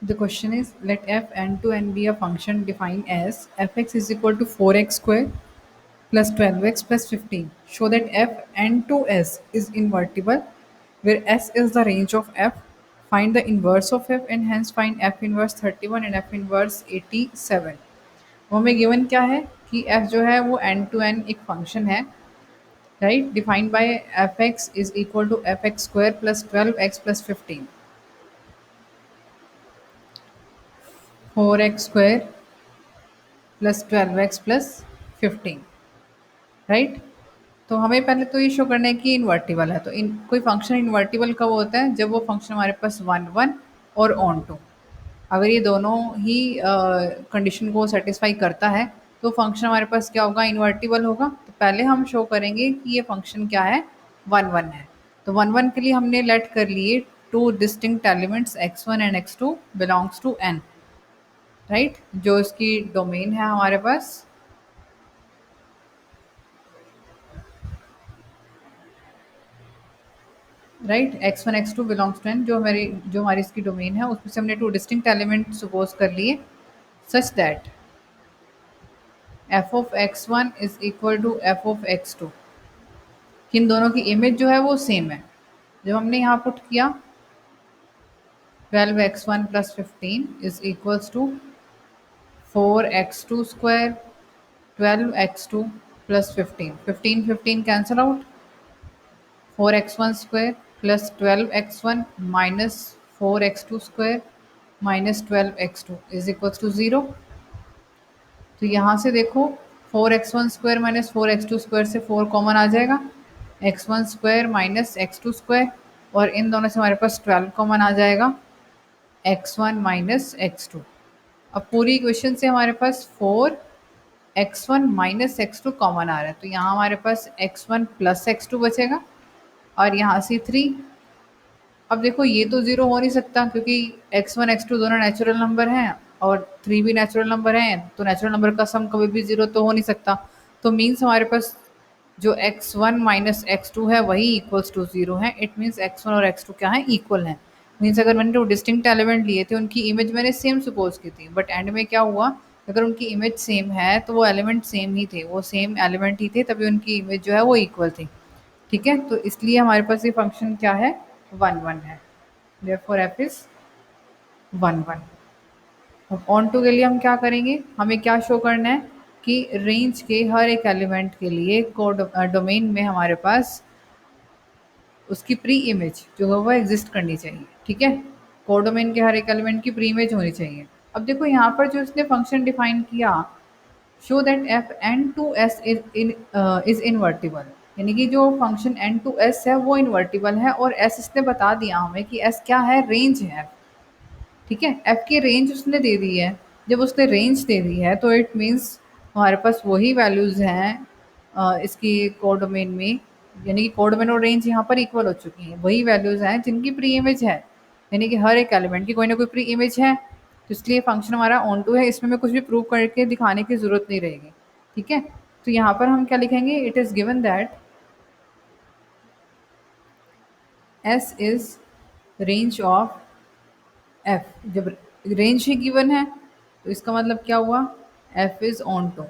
The question is, let f n to n be a function defined as fx is equal to 4x square plus 12x plus 15. Show that f n to s is invertible, where s is the range of f. Find the inverse of f and hence find f inverse 31 and f inverse 87. वो हमें given क्या है कि f जो है वो n to n एक function है, right, defined by f x is equal to f x square plus 12x plus 15, 4x square plus 12x plus 15, right. तो हमें पहले तो ये शो करना है कि इन्वर्टिबल है। तो इन कोई फंक्शन इन्वर्टिबल कब होता है, जब वो फंक्शन हमारे पास वन वन और ऑन टू, अगर ये दोनों ही कंडीशन को सेटिस्फाई करता है तो फंक्शन हमारे पास क्या होगा, इन्वर्टिबल होगा। तो पहले हम शो करेंगे कि ये फंक्शन क्या है, वन वन है। तो वन वन के लिए हमने लेट कर लिए two distinct elements x1 and x2 belongs to n, right. जो इसकी डोमेन है हमारे पास, right, x1 x2 belongs to n, जो हमारी इसकी डोमेन है उसमें से हमने टू डिस्टिंक्ट एलिमेंट सपोज कर लिए such that f of x1 is equal to f of x2। इन दोनों की इमेज जो है वो सेम है। जब हमने यहाँ पुट किया 12x1 plus 15 is equals to 4x2 square 12x2 plus 15, 15 15 cancel out, 4x1 square plus 12x1 minus 4x2 square minus 12x2 is equals to 0। तो यहाँ से देखो 4x1 square minus 4x2 square से 4 कॉमन आ जाएगा, x1 square minus x2 square, और इन दोनों से हमारे पास 12 कॉमन आ जाएगा, x1 माइनस x2। अब पूरी इक्वेशन से हमारे पास 4x1 माइनस x2 कॉमन आ रहा है, तो यहाँ हमारे पास x1 प्लस x2 बचेगा और यहाँ से 3। अब देखो ये तो ज़ीरो हो नहीं सकता क्योंकि x1 x2 दोनों नेचुरल नंबर हैं और 3 भी नेचुरल नंबर हैं, तो नेचुरल नंबर का सम कभी भी ज़ीरो तो हो नहीं सकता। तो मीन्स हमारे पास जो x1 माइनस x2 है वही इक्वल्स टू 0 है। इट मीन्स x1 और x2 क्या है, इक्वल हैं। मीन्स अगर मैंने 2 डिस्टिंक्ट एलिमेंट लिए थे, उनकी इमेज मैंने सेम सपोज की थी, बट एंड में क्या हुआ, अगर उनकी इमेज सेम है तो वो एलिमेंट सेम ही थे, वो सेम एलिमेंट ही थे, तभी उनकी इमेज जो है वो इक्वल थी। ठीक है, तो इसलिए हमारे पास ये फंक्शन क्या है, वन वन है। Therefore f is one one. अब ऑन टू के लिए हम क्या करेंगे, हमें क्या शो करना है कि रेंज के हर एक एलिमेंट के लिए कोड डोमेन में हमारे पास उसकी प्री इमेज जो है वो एग्जिस्ट करनी चाहिए। ठीक है, कोड डोमेन के हर एक एलिमेंट की प्री इमेज होनी चाहिए। अब देखो यहाँ पर जो इसने फंक्शन डिफाइन किया, show that f N to S is invertible, यानी कि जो फंक्शन एन टू एस है वो इन्वर्टिबल है, और एस इसने बता दिया हमें कि एस क्या है, रेंज है। ठीक है, एफ की रेंज उसने दे दी है। जब उसने रेंज दे दी है तो इट मीन्स हमारे पास वही वैल्यूज़ हैं इसकी कोड डोमेन में, यानी कि कोड डोमेन और रेंज यहाँ पर इक्वल हो चुकी हैं। वही वैल्यूज़ हैं जिनकी प्री इमेज है, यानी कि हर एक एलिमेंट की कोई ना कोई प्री इमेज है। तो इसलिए फंक्शन हमारा ऑन टू है, इसमें मैं कुछ भी प्रूव करके दिखाने की ज़रूरत नहीं रहेगी। ठीक है, तो यहाँ पर हम क्या लिखेंगे, it is given that S is range of f. जब रेंज ही गिवन है तो इसका मतलब क्या हुआ, एफ इज ऑन टू,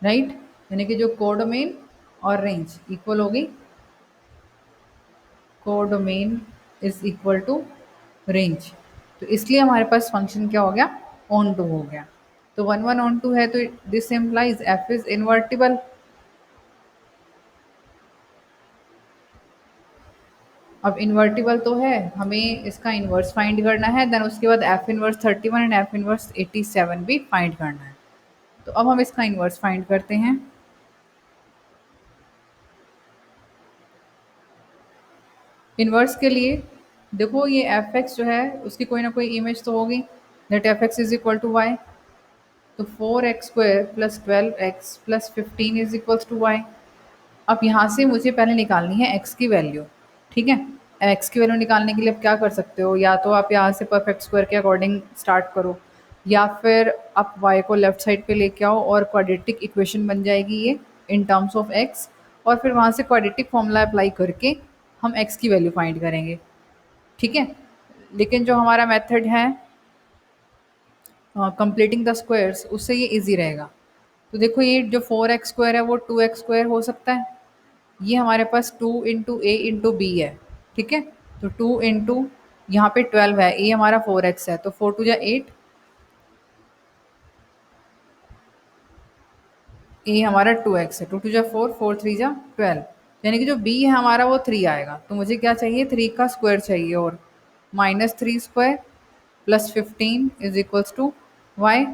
राइट। यानी कि जो कोडोमेन और रेंज इक्वल हो गई, codomain is equal to range, तो इसलिए हमारे पास फंक्शन क्या हो गया, ऑन टू हो गया। तो वन वन ऑन टू है तो this implies F is invertible. अब इन्वर्टिबल तो है, हमें इसका इन्वर्स फाइंड करना है, देन उसके बाद F inverse 31 and F inverse 87 भी फाइंड करना है। तो अब हम इसका इन्वर्स फाइंड करते हैं। इन्वर्स के लिए देखो ये एफ एक्स जो है उसकी कोई ना कोई इमेज तो होगी, that f x is equal to y. तो 4x square plus 12x plus 15 is equals to y. अब यहाँ से मुझे पहले निकालनी है x की वैल्यू। ठीक है, x की वैल्यू निकालने के लिए आप क्या कर सकते हो, या तो आप यहाँ से परफेक्ट स्क्वायर के अकॉर्डिंग स्टार्ट करो, या फिर आप y को लेफ्ट साइड पे लेके आओ और क्वाड्रेटिक इक्वेशन बन जाएगी ये इन टर्म्स ऑफ x, और फिर वहाँ से क्वाड्रेटिक फॉर्मूला अप्लाई करके हम x की वैल्यू फाइंड करेंगे। ठीक है, लेकिन जो हमारा मेथड है कंप्लीटिंग द स्क्वायर्स, उससे ये इजी रहेगा। तो देखो ये जो 4x² है वो 2x² हो सकता है। ये हमारे पास 2 × a × b है, ठीक है। तो 2 इंटू यहाँ पे 12 है, ये हमारा 4x है, तो 4 2 जा 8, ए हमारा 2x है, 2 2 जा 4, 4 3 जा 12, यानी कि जो b है हमारा वो 3 आएगा। तो मुझे क्या चाहिए, 3 का स्क्वायर चाहिए, और -3² plus 15 is equals to y।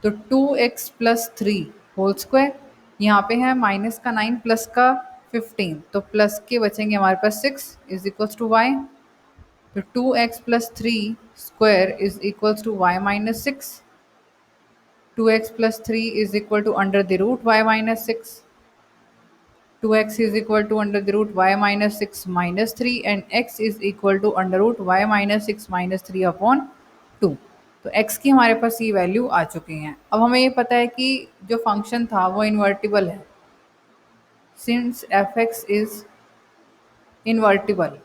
तो 2x प्लस 3 होल स्क्वायर, यहाँ पे है माइनस का 9 प्लस का 15, तो प्लस के बचेंगे हमारे पास 6 इज इक्वल्स टू y। तो 2x plus 3 square is equals to y minus 6। 2x plus 3 is equal to under the root y minus 6। 2x is equal to under the root y minus 6 minus 3 and x is equal to under root y minus 6 minus 3 upon 2। तो x की हमारे पास ये value आ चुकी हैं। अब हमें ये पता है कि जो फंक्शन था वो इन्वर्टिबल है, सिंस f(x) इज इन्वर्टिबल।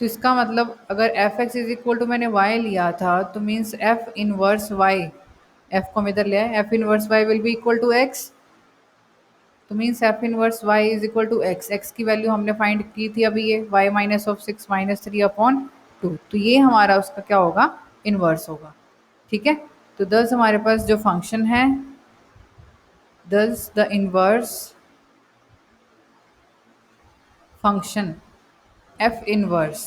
तो इसका मतलब अगर f(x) इज इक्वल टू मैंने y लिया था, तो means f inverse y, f को हम इधर ले आए, f inverse y will be equal to x। तो means f inverse y is equal to x, x की वैल्यू हमने फाइंड की थी अभी, ये y minus of 6 minus 3 upon 2, तो ये हमारा उसका क्या होगा, इनवर्स होगा, ठीक है। तो दस हमारे पास जो फंक्शन है, दस the inverse function F inverse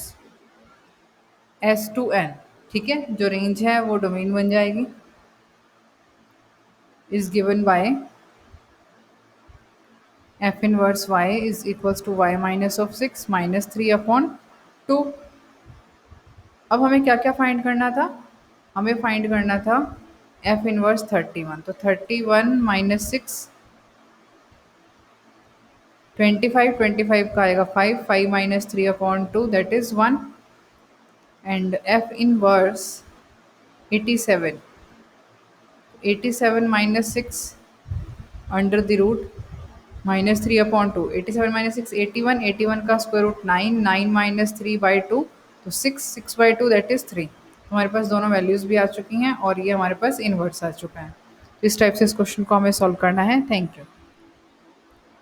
S to n, ठीक है, जो रेंज है वो डोमेन बन जाएगी, is given by f inverse y is equals to y minus of 6 minus 3 upon 2। अब हमें क्या क्या फाइंड करना था, हमें फाइंड करना था एफ इनवर्स 31। तो 31 माइनस 6, 25, 25 का आएगा 5, 5 minus 3 upon 2 that is 1, and f inverse 87, 87 minus 6 under the root minus 3 upon 2, 87 minus 6 81, 81 का स्क्वायर रूट 9, 9 माइनस 3/2, तो 6, 6/2 दैट इज 3। हमारे पास दोनों वैल्यूज़ भी आ चुकी हैं और ये हमारे पास इन्वर्स आ चुका है। तो इस टाइप से इस क्वेश्चन को हमें सॉल्व करना है। Thank you.